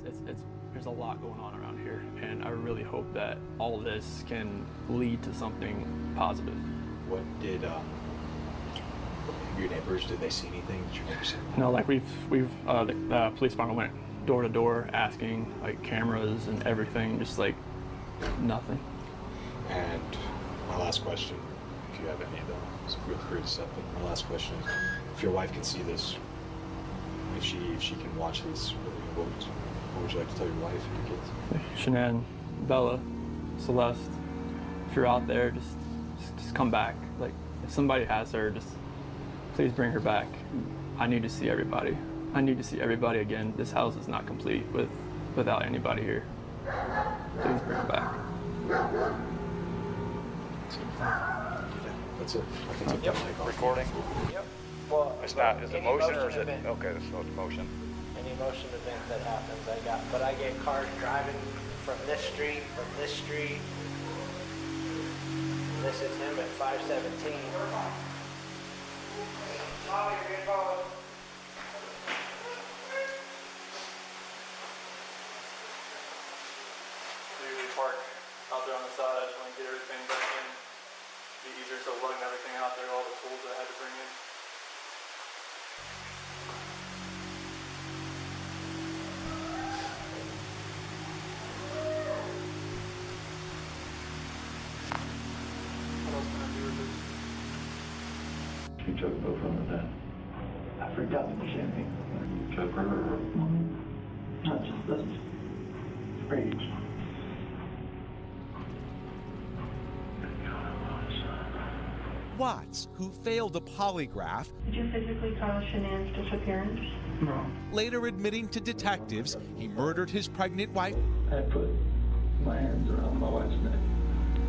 it's there's a lot going on around here, and I really hope that all this can lead to something positive. What did your neighbors, did they see anything? Did your neighbors see anything? No, like the police department went door to door asking, like, cameras and everything, just like nothing. And my last question, if you have any of them, so feel free to set them. My last question is, if your wife can see this, if she can watch this, what would you like to tell your wife and your kids? Shanann, Bella, Celeste, if you're out there, just come back. Like, if somebody has her, just please bring her back. I need to see everybody. I need to see everybody again. This house is not complete without anybody here. Please bring her back. That's it. I can take Yep. that mic off. Recording. Yep. Well, It's not. Is it motion or is it? event, Okay, so it's motion. any motion event that happens, I get cars driving from this street. This is him at 517. Usually park out there on the side. I just want to get everything back in. Be easier, so lugging everything out there, all the tools that I had to bring in. What else can I do with this? You took both of them then. I freaked out when you sent me. You took her, not just this rage. Watts, who failed a polygraph, Did you physically cause Shanann's disappearance? No. later admitting to detectives he murdered his pregnant wife I put my hands around my wife's neck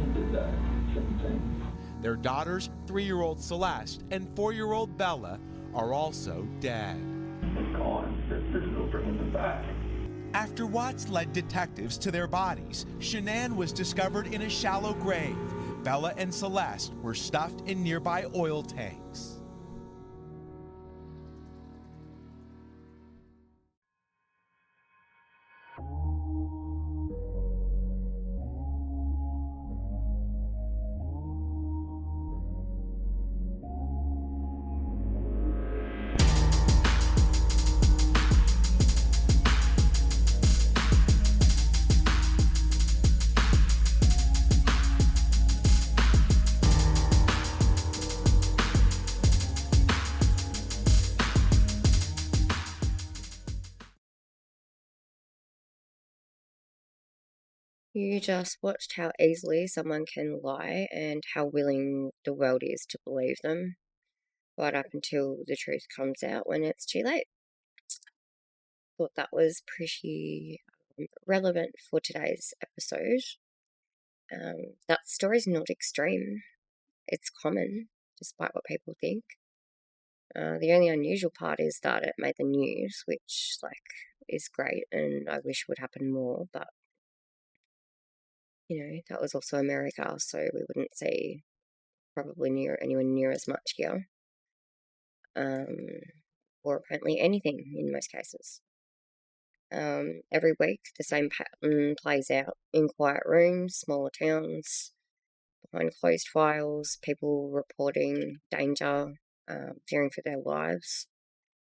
and did that same thing. their daughters, 3-year-old Celeste and 4-year-old Bella, are also dead. It's gone. There's no bringing them back. After Watts led detectives to their bodies, Shanann was discovered in a shallow grave. Bella and Celeste were stuffed in nearby oil tanks. You just watched how easily someone can lie and how willing the world is to believe them, right up until the truth comes out when it's too late. Thought that was pretty relevant for today's episode. That story's not extreme. It's common, despite what people think. The only unusual part is that it made the news, which, is great, and I wish would happen more, but that was also America, so we wouldn't see probably anywhere near as much here. Or apparently anything in most cases. Every week, the same pattern plays out in quiet rooms, smaller towns, behind closed files, people reporting danger, fearing for their lives,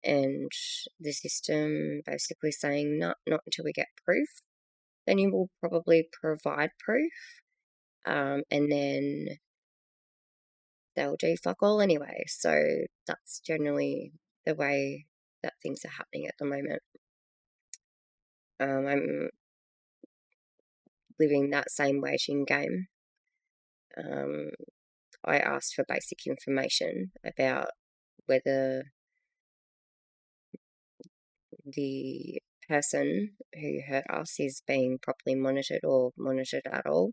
and the system basically saying, not until we get proof. Then you will probably provide proof, and then they'll do fuck all anyway. So that's generally the way that things are happening at the moment. I'm living that same waiting game. I asked for basic information about whether the person who hurt us is being properly monitored or monitored at all.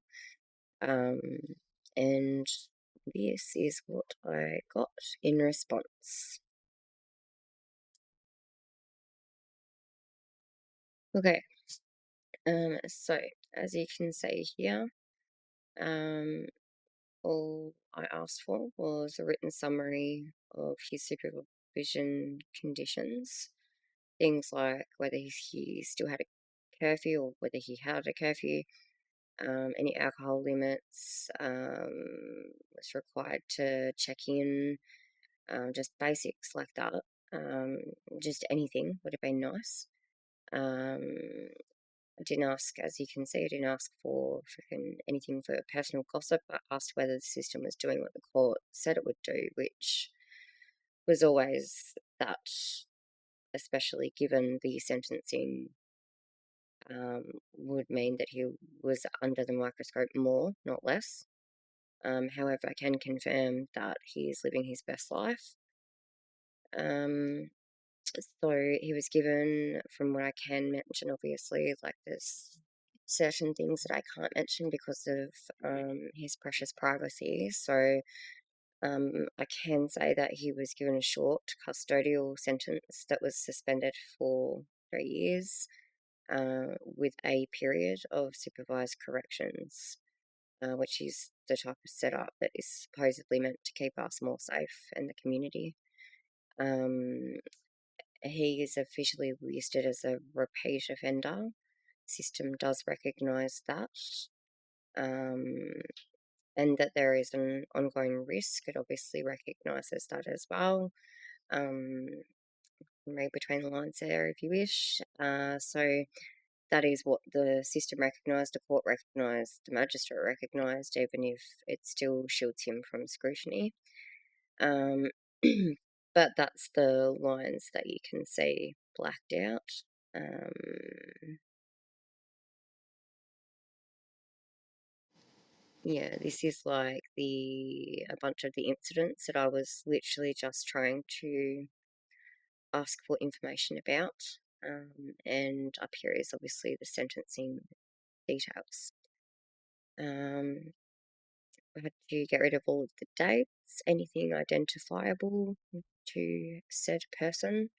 And this is what I got in response. Okay, so as you can see here, all I asked for was a written summary of his supervision conditions. Things like whether he still had a curfew or whether he had a curfew, any alcohol limits, was required to check in, just basics like that. Just anything would have been nice. I didn't ask, as you can see, I didn't ask for freaking anything for personal gossip. I asked whether the system was doing what the court said it would do, which was always that, especially given the sentencing would mean that he was under the microscope more, not less. However, I can confirm that he is living his best life. So he was given, from what I can mention, obviously, like there's certain things that I can't mention because of his precious privacy. So I can say that he was given a short custodial sentence that was suspended for 3 years with a period of supervised corrections, which is the type of setup that is supposedly meant to keep us more safe and the community. He is officially listed as a repeat offender. System does recognise that, and that there is an ongoing risk. It obviously recognises that as well. Read between the lines there if you wish. So that is what the system recognised, the court recognised, the magistrate recognised, even if it still shields him from scrutiny. But that's the lines that you can see blacked out. Yeah, this is like a bunch of the incidents that I was literally just trying to ask for information about. And up here is obviously the sentencing details. I had to get rid of all of the dates, anything identifiable to said person.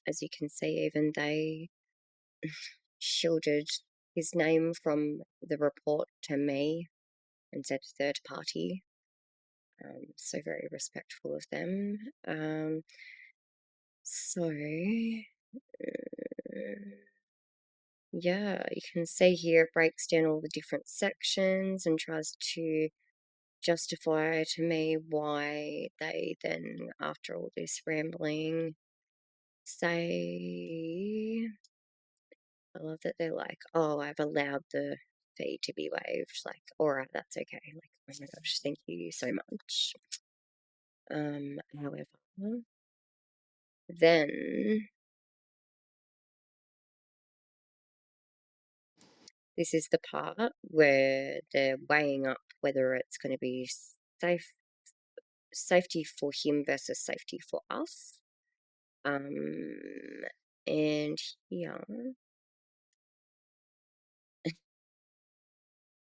As you can see, even they shielded his name from the report to me and said third party. So very respectful of them. So, yeah, you can see here it breaks down all the different sections and tries to justify to me why they then, after all this rambling, say, I love that they're like, oh, I've allowed the fee to be waived. Like, all right, that's okay. Like, oh my gosh, thank you so much. However, then this is the part where they're weighing up whether it's going to be safety for him versus safety for us. And here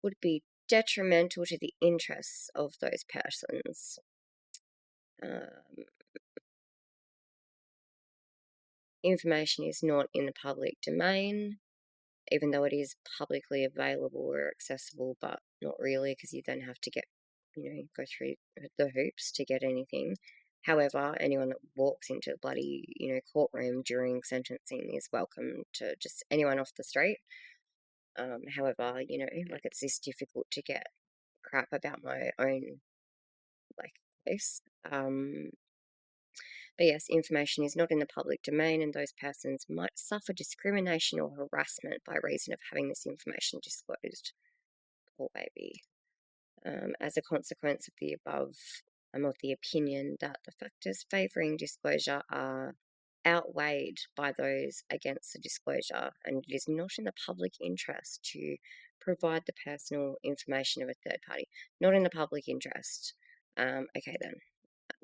would be detrimental to the interests of those persons. Information is not in the public domain, even though it is publicly available or accessible, but not really, because you then have to get, go through the hoops to get anything. However, anyone that walks into a bloody, courtroom during sentencing is welcome to just anyone off the street. However, like it's this difficult to get crap about my own, like, place. But yes, information is not in the public domain, and those persons might suffer discrimination or harassment by reason of having this information disclosed. Poor baby. As a consequence of the above, I'm of the opinion that the factors favouring disclosure are outweighed by those against the disclosure, and it is not in the public interest to provide the personal information of a third party. Not in the public interest. Okay then.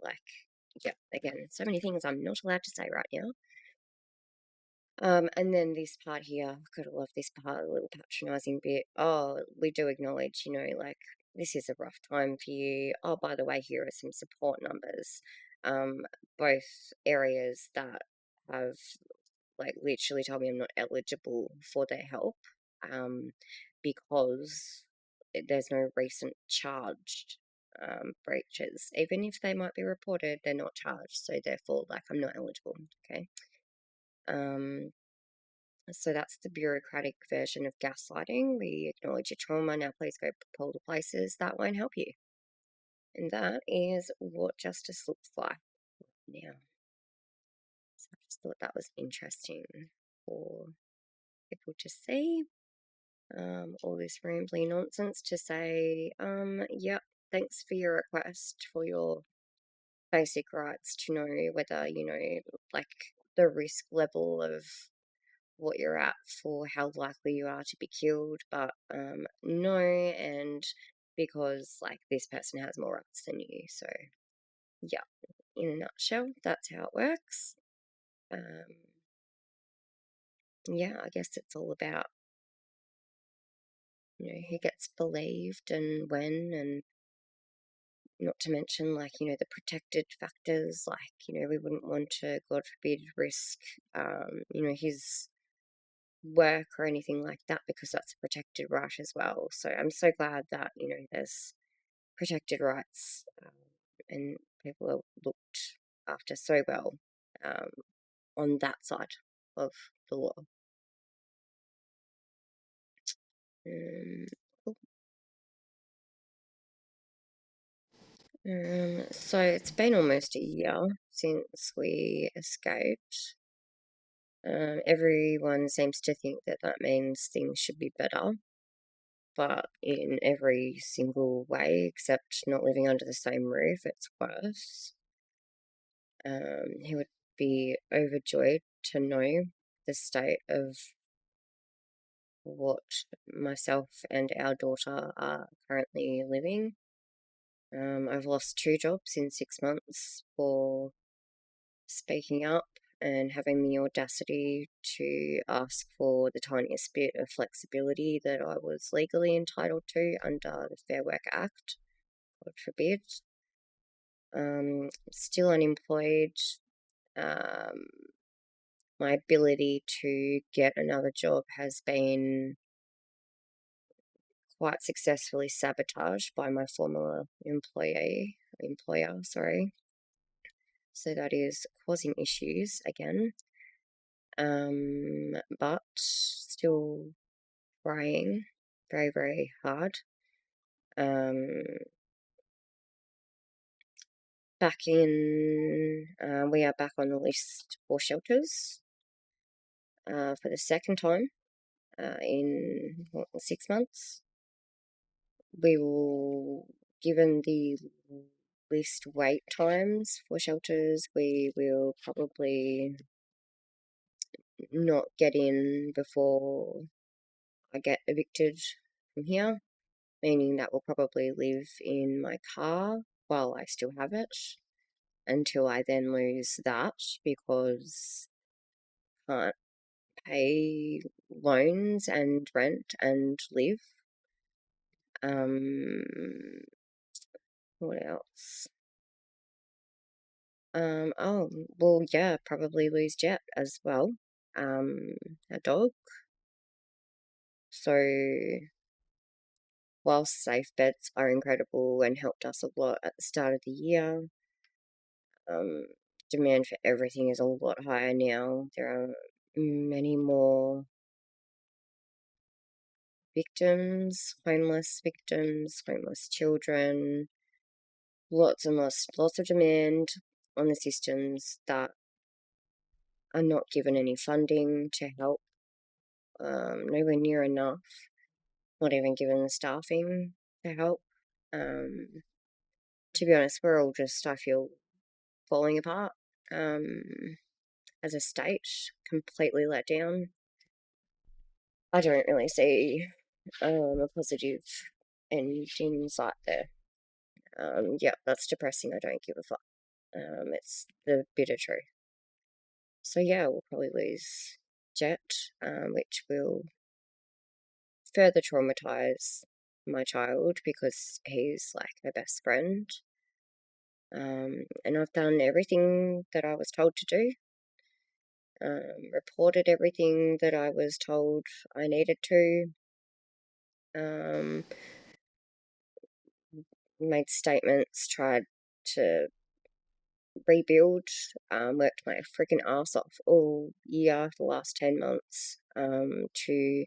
Like, yeah, again, so many things I'm not allowed to say right now. And then this part here, gotta love this part, a little patronising bit. Oh, we do acknowledge, like, this is a rough time for you. Oh, by the way, here are some support numbers. Both areas that have, like, literally told me I'm not eligible for their help, because there's no recent charged breaches. Even if they might be reported, they're not charged, so therefore, like, I'm not eligible. Okay. So that's the bureaucratic version of gaslighting. We acknowledge your trauma, now please go polar places. That won't help you. And that is what justice looks like now. So I just thought that was interesting for people to see. All this rambling nonsense to say, yep, thanks for your request for your basic rights to know whether, like the risk level of what you're at for how likely you are to be killed, but no, and because like this person has more rights than you. So yeah, in a nutshell, that's how it works. Yeah, I guess it's all about who gets believed and when, and not to mention like the protected factors, like we wouldn't want to, God forbid, risk his work or anything like that, because that's a protected right as well. So I'm so glad that there's protected rights, and people are looked after so well on that side of the law. Cool. So it's been almost a year since we escaped. Everyone seems to think that that means things should be better, but in every single way except not living under the same roof, it's worse. He would be overjoyed to know the state of what myself and our daughter are currently living. I've lost 2 jobs in 6 months for speaking up and having the audacity to ask for the tiniest bit of flexibility that I was legally entitled to under the Fair Work Act, God forbid. Still unemployed. My ability to get another job has been quite successfully sabotaged by my former employer, sorry. So that is causing issues again. But still trying very, very hard. We are back on the list for shelters for the second time in 6 months. We will, given the least wait times for shelters, we will probably not get in before I get evicted from here, meaning that we'll probably live in my car while I still have it until I then lose that because I can't pay loans and rent and live. What else? Oh, well, yeah, probably lose Jet as well. A dog. So, whilst safe beds are incredible and helped us a lot at the start of the year, demand for everything is a lot higher now. There are many more victims, homeless children, lots of demand on the systems that are not given any funding to help, nowhere near enough, not even given the staffing to help. To be honest, we're all just, I feel, falling apart as a state, completely let down. I don't really see a positive end in sight there. Yeah, that's depressing. I don't give a fuck. It's the bitter truth. So yeah, we'll probably lose Jet, which will further traumatize my child because he's like my best friend. And I've done everything that I was told to do. Reported everything that I was told I needed to. Made statements, tried to rebuild, worked my freaking ass off all year, the last 10 months, to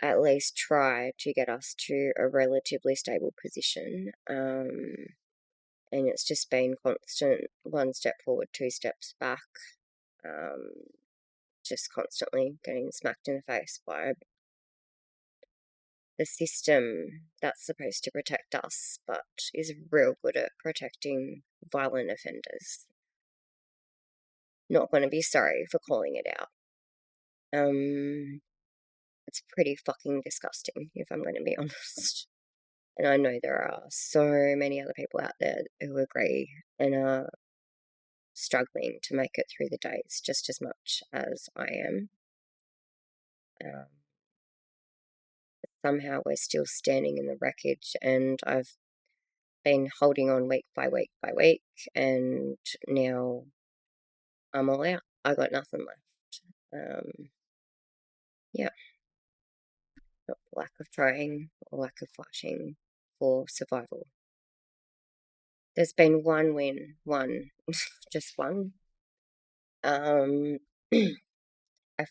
at least try to get us to a relatively stable position. And it's just been constant 1 step forward, 2 steps back, just constantly getting smacked in the face by the system that's supposed to protect us, but is real good at protecting violent offenders. Not going to be sorry for calling it out. It's pretty fucking disgusting, if I'm going to be honest. And I know there are so many other people out there who agree and are struggling to make it through the days just as much as I am. Somehow we're still standing in the wreckage, and I've been holding on week by week by week, and now I'm all out. I got nothing left. Yeah. Not lack of trying or lack of fighting for survival. There's been one win, just one. I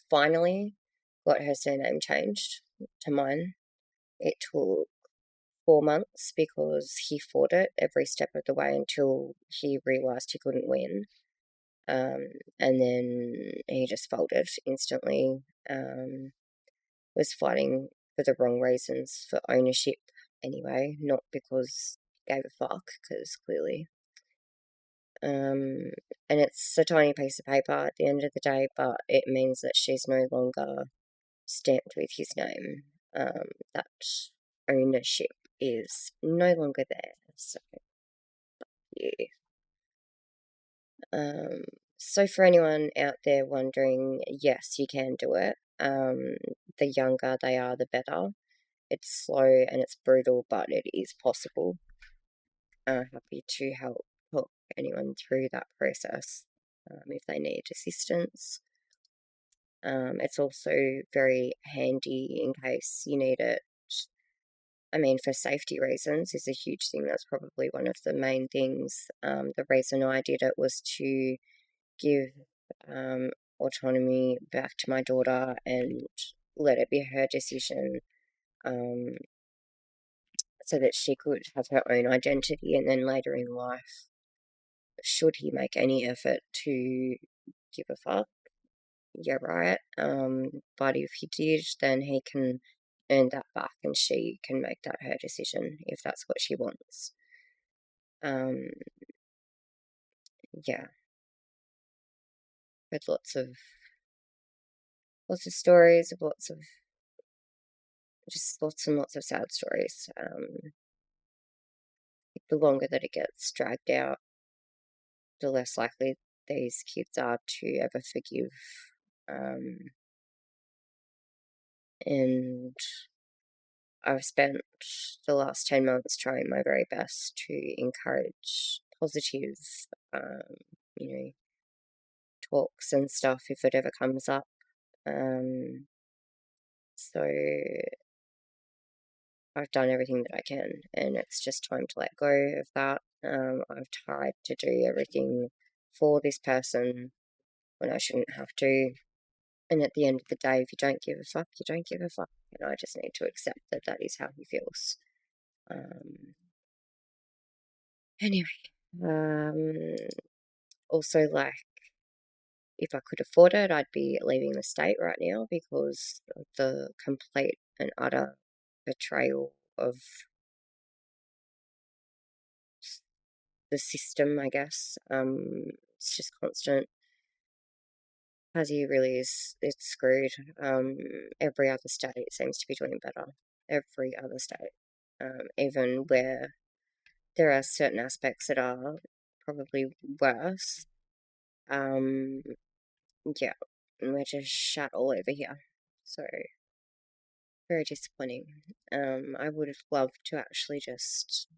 finally got her surname changed to mine. It took 4 months because he fought it every step of the way until he realised he couldn't win. And then he just folded instantly. Was fighting for the wrong reasons, for ownership anyway, not because he gave a fuck, because clearly. And it's a tiny piece of paper at the end of the day, but it means that she's no longer stamped with his name. That ownership is no longer there, so yeah. So for anyone out there wondering, yes, you can do it. The younger they are, the better. It's slow and it's brutal, but it is possible. Happy to help anyone through that process if they need assistance. It's also very handy in case you need it. I mean, for safety reasons is a huge thing. That's probably one of the main things. The reason I did it was to give autonomy back to my daughter and let it be her decision, so that she could have her own identity, and then later in life, should he make any effort to give a fuck, yeah, right. But if he did, then he can earn that back, and she can make that her decision if that's what she wants. Yeah, with lots of stories, of just lots and lots of sad stories. The longer that it gets dragged out, the less likely these kids are to ever forgive. And I've spent the last 10 months trying my very best to encourage positive, talks and stuff if it ever comes up. So I've done everything that I can, and it's just time to let go of that. I've tried to do everything for this person when I shouldn't have to. And at the end of the day, if you don't give a fuck, you don't give a fuck. And I just need to accept that that is how he feels. Anyway, also, like, if I could afford it, I'd be leaving the state right now because of the complete and utter betrayal of the system, I guess. It's just constant. Tassie really is, it's screwed. Every other state seems to be doing better. Every other state. Even where there are certain aspects that are probably worse. Yeah, we're just shut all over here. So, very disappointing. I would have loved to actually just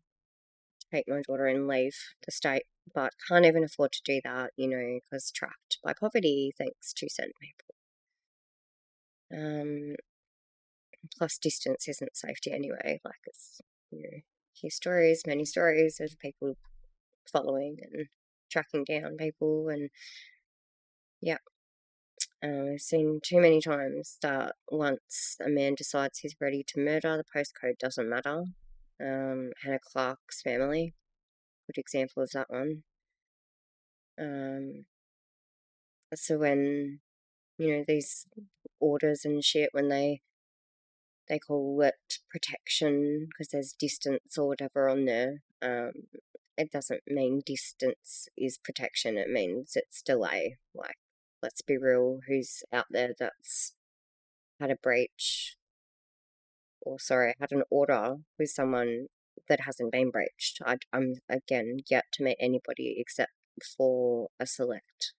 take my daughter and leave the state, but can't even afford to do that, because trapped by poverty thanks to certain people. Plus distance isn't safety anyway, like it's, hear stories, many stories of people following and tracking down people, and yeah, I've seen too many times that once a man decides he's ready to murder, the postcode doesn't matter. Hannah Clark's family, good example of that one. So when, these orders and shit, when they call it protection because there's distance or whatever on there, it doesn't mean distance is protection. It means it's delay. Like, let's be real, who's out there that's had a breach, or sorry, had an order with someone that hasn't been breached? I'm, again, yet to meet anybody except for a select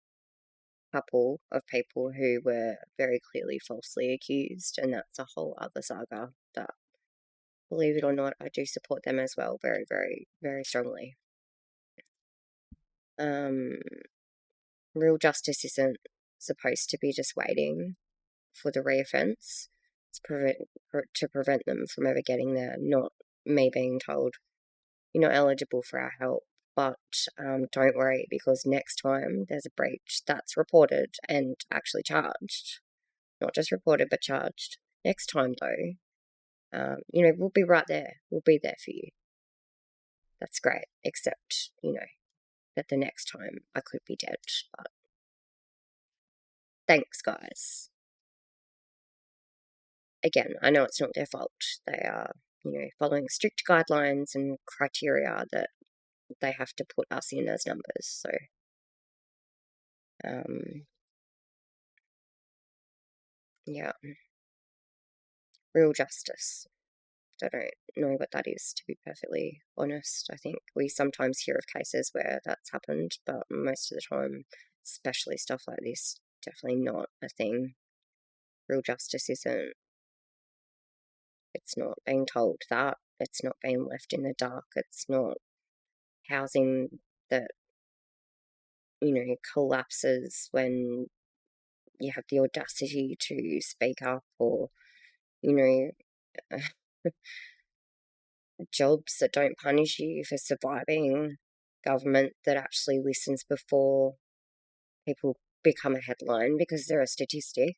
couple of people who were very clearly falsely accused, and that's a whole other saga that, believe it or not, I do support them as well very, very, very strongly. Real justice isn't supposed to be just waiting for the reoffence. It's to prevent them from ever getting there, not me being told, you're not eligible for our help, but don't worry, because next time there's a breach that's reported and actually charged, not just reported but charged. Next time though, we'll be right there. We'll be there for you. That's great, except, that the next time I could be dead, but thanks, guys. Again, I know it's not their fault. They are, following strict guidelines and criteria that they have to put us in as numbers, so yeah. Real justice. I don't know what that is, to be perfectly honest. I think we sometimes hear of cases where that's happened, but most of the time, especially stuff like this, definitely not a thing. Real justice isn't, it's not being told that, it's not being left in the dark, it's not housing that, collapses when you have the audacity to speak up, or, jobs that don't punish you for surviving, government that actually listens before people become a headline because they're a statistic.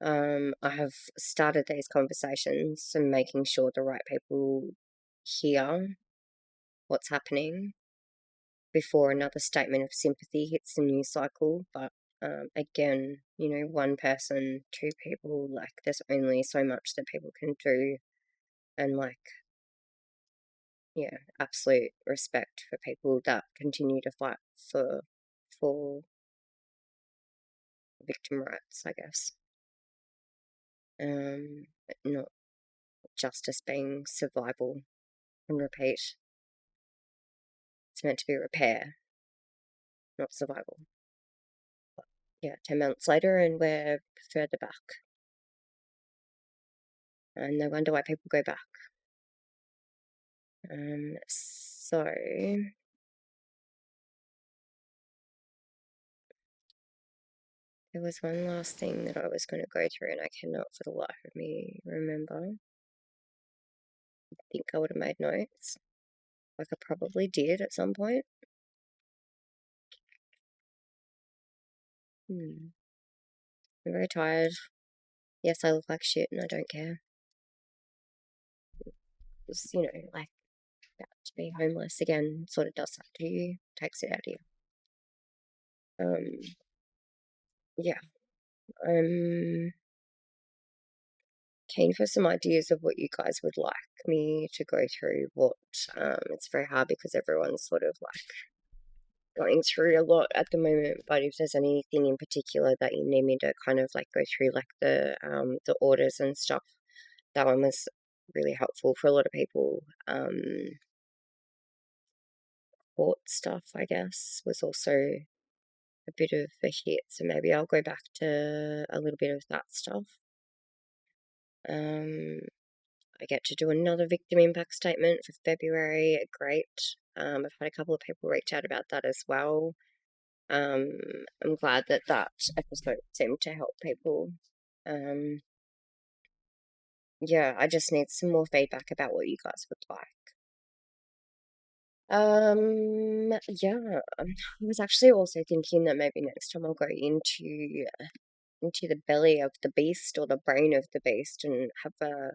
I have started these conversations and making sure the right people hear what's happening before another statement of sympathy hits the news cycle. But again, one person, two people, like, there's only so much that people can do. And, like, yeah, absolute respect for people that continue to fight for victim rights, I guess. Not justice being survival and repeat. It's meant to be repair, not survival. But yeah, 10 months later and we're further back. And no wonder why people go back. So there was one last thing that I was going to go through and I cannot for the life of me remember. I think I would have made notes. Like I probably did at some point. I'm very tired. Yes, I look like shit and I don't care. It's, like, about to be homeless again sort of does that to you. Takes it out of you. Yeah. I'm keen for some ideas of what you guys would like me to go through. It's very hard because everyone's sort of like going through a lot at the moment, but if there's anything in particular that you need me to kind of like go through, like the orders and stuff, that one was really helpful for a lot of people. Court stuff, I guess, was also a bit of a hit, so maybe I'll go back to a little bit of that stuff. I get to do another victim impact statement for February. Great. I've had a couple of people reach out about that as well. I'm glad that episode seemed to help people. Yeah, I just need some more feedback about what you guys would like. Yeah. I was actually also thinking that maybe next time I'll go into the belly of the beast or the brain of the beast and have a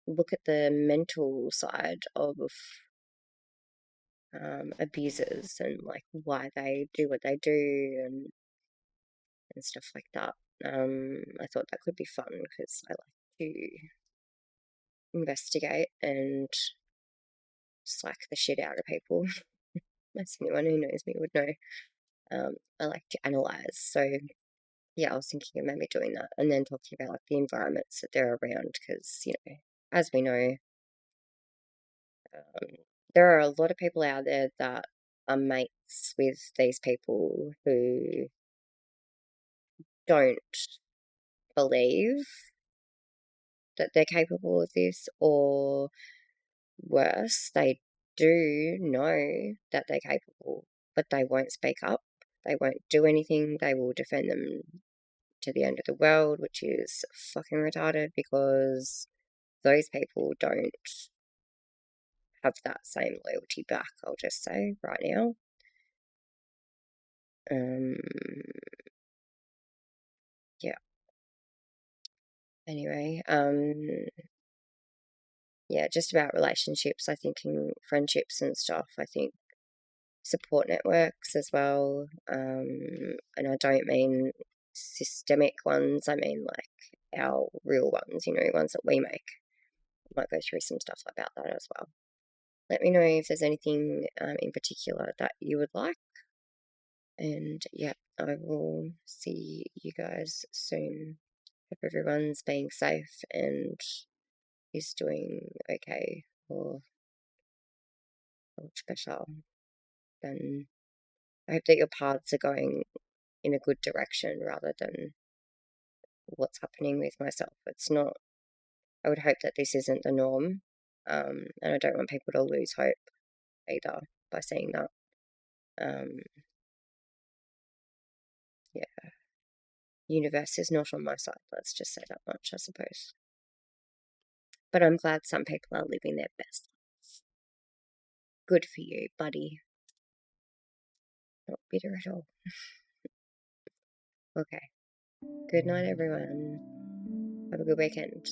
look at the mental side of abusers and like why they do what they do and stuff like that. I thought that could be fun because I like to investigate and slack the shit out of people. As anyone who knows me would know. I like to analyze. So yeah, I was thinking of maybe doing that and then talking about like the environments that they're around because as we know, there are a lot of people out there that are mates with these people who don't believe that they're capable of this, or worse, they do know that they're capable, but they won't speak up. They won't do anything. They will defend them to the end of the world, which is fucking retarded because those people don't have that same loyalty back, I'll just say right now. Yeah. Anyway, yeah, just about relationships, I think, in friendships and stuff, I think support networks as well. And I don't mean systemic ones, I mean like our real ones, ones that we make. I might go through some stuff about that as well. Let me know if there's anything in particular that you would like. And yeah, I will see you guys soon. Hope everyone's being safe and is doing okay or much better. Then I hope that your paths are going in a good direction rather than what's happening with myself. It's not, I would hope that this isn't the norm. And I don't want people to lose hope either by saying that. Yeah. Universe is not on my side, let's just say that much, I suppose. But I'm glad some people are living their best lives. Good for you, buddy. Not bitter at all. Okay. Good night, everyone. Have a good weekend.